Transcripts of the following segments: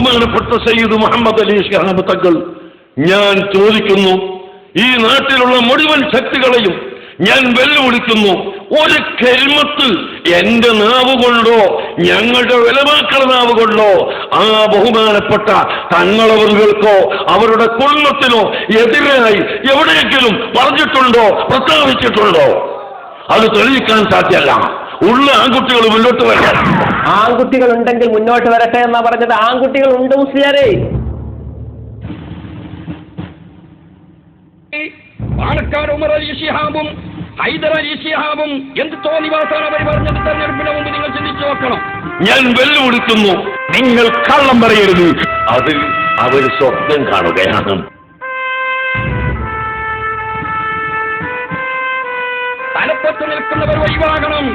ബഹുമാനപ്പെട്ട സയ്യിദ് മുഹമ്മദ് അലി ശിഹാബ് തങ്ങൾ, ഞാൻ ചോദിക്കുന്നു, ഈ നാട്ടിലുള്ള മുഴുവൻ ശക്തികളെയും ഞാൻ വെല്ലുവിളിക്കുന്നു, ഒരു കെൽമത്ത് എന്റെ നാവ് കൊണ്ടോ ഞങ്ങളുടെ ഉലമാക്കളുടെ നാവ് കൊണ്ടോ ആ ബഹുമാനപ്പെട്ട തങ്ങളവർകൾക്കോ അവരുടെ കുടുംബത്തിനോ എതിരായി എവിടെയെങ്കിലും പറഞ്ഞിട്ടുണ്ടോ, പ്രസ്താവിച്ചിട്ടുണ്ടോ? അത് തെളിയിക്കാൻ സാധ്യമല്ല. ഉള്ള ആൺകുട്ടികൾ മുന്നോട്ട് വരാൻ. ആൺകുട്ടികൾ ഉണ്ടെങ്കിൽ മുന്നോട്ട് വരട്ടെ എന്നാ പറഞ്ഞത്. ആൺകുട്ടികൾ ഉണ്ട് മുസ്ലിയാരെ. പാണക്കാട് ഉമർ അലി ശിഹാബും ഹൈദർ അലി ശിഹാബും എന്ത് തോന്നിവാസാണ് അവർ പറഞ്ഞത്? തെരഞ്ഞെടുപ്പിന് മുമ്പ് നിങ്ങൾ ചിന്തിച്ചു നോക്കണം. ഞാൻ വെല്ലുവിളിക്കുന്നു, നിങ്ങൾ കള്ളം പറയരുത്. അത് അവർ സ്വപ്നം കാണുകയാണ്. തലപ്പത്ത് നിൽക്കുന്നവർ ഒഴിവാകണം,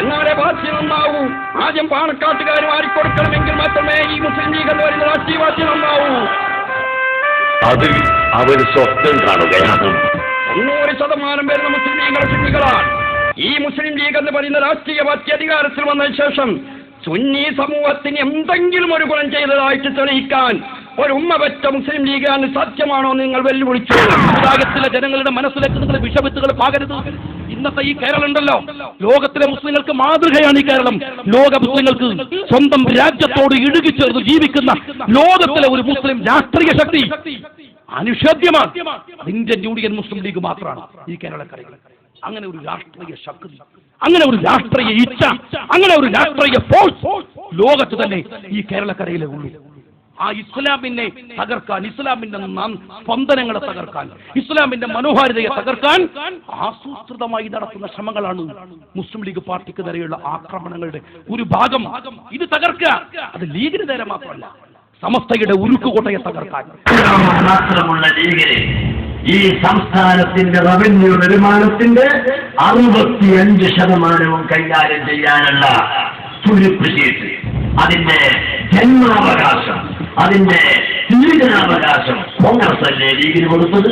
എന്നാലേ വാശി നന്നാവൂ. ആദ്യം പാണക്കാട്ടുകാർ മാറിക്കൊടുക്കണമെങ്കിൽ മാത്രമേ ഈ മുസ്ലിം ലീഗ് എന്ന് പറയുന്ന രാഷ്ട്രീയ വാശി നന്നാവൂ. അത് അവർ സ്വപ്നം കാണുകയാണ്. 100% വരുന്ന മുസ്ലിം ലീഗുകൾ സുന്നികളാണ്. ഈ മുസ്ലിം ലീഗ് എന്ന് പറയുന്ന രാഷ്ട്രീയ പാർട്ടി അധികാരത്തിൽ വന്നതിന് ശേഷം സുന്നി സമൂഹത്തിന് എന്തെങ്കിലും ഒരു ഗുണം ചെയ്തതായിട്ട് തെളിയിക്കാൻ ഒരു ഉമ്മപറ്റ മുസ്ലിം ലീഗാണ് സാധ്യമാണോ നിങ്ങൾ വെല്ലുവിളിച്ചു? വിഭാഗത്തിലെ ജനങ്ങളുടെ മനസ്സിലേക്ക് നിങ്ങൾ വിഷവിത്തുകൾ പാകരുത്. ഇന്നത്തെ ഈ കേരളം ഉണ്ടല്ലോ, ലോകത്തിലെ മുസ്ലിങ്ങൾക്ക് മാതൃകയാണ് ഈ കേരളം. ലോക മുസ്ലിങ്ങൾക്ക് സ്വന്തം രാജ്യത്തോട് ഇഴുകിച്ചേർന്ന് ജീവിക്കുന്ന ലോകത്തിലെ ഒരു മുസ്ലിം രാഷ്ട്രീയ ശക്തി അനിഷേധ്യമാണ്. ഇന്ത്യൻ യൂണിയൻ മുസ്ലിം ലീഗ് മാത്രമാണ് ഈ കേരളക്കരയിൽ. അങ്ങനെ ഒരു രാഷ്ട്രീയ ശക്തി, അങ്ങനെ ഒരു രാഷ്ട്രീയ ഇച്ഛ, അങ്ങനെ ഒരു രാഷ്ട്രീയ ഫോഴ്സ് ലോകത്ത് തന്നെ ഈ കേരളക്കരയിലെ ഉള്ളൂ. ആ ഇസ്ലാമിനെ തകർക്കാൻ, ഇസ്ലാമിന്റെ സ്പന്ദനങ്ങളെ തകർക്കാൻ, ഇസ്ലാമിന്റെ മനോഹാരിതയെ തകർക്കാൻ ആസൂത്രിതമായി നടത്തുന്ന ശ്രമങ്ങളാണ് മുസ്ലിം ലീഗ് പാർട്ടിക്ക് നേരെയുള്ള ആക്രമണങ്ങളുടെ ഒരു ഭാഗം. ഇത് തകർക്കുക, അത് ലീഗിന് നേരെ മാത്രമല്ല, സമസ്തയുടെ ഉരുക്കുകോട്ടയെ തകർക്കാൻ. മാത്രമുള്ള ലീഗിനെ ഈ സംസ്ഥാനത്തിന്റെ റവന്യൂ വരുമാനത്തിന്റെ 65% കൈകാര്യം ചെയ്യാനുള്ള തുരുപ്പ് ശേഷി, അതിന്റെ ജന്മാവകാശം, അതിന്റെ ജീവിതാവകാശം കോൺഗ്രസ് അല്ലേ ലീഗിന് കൊടുത്തത്?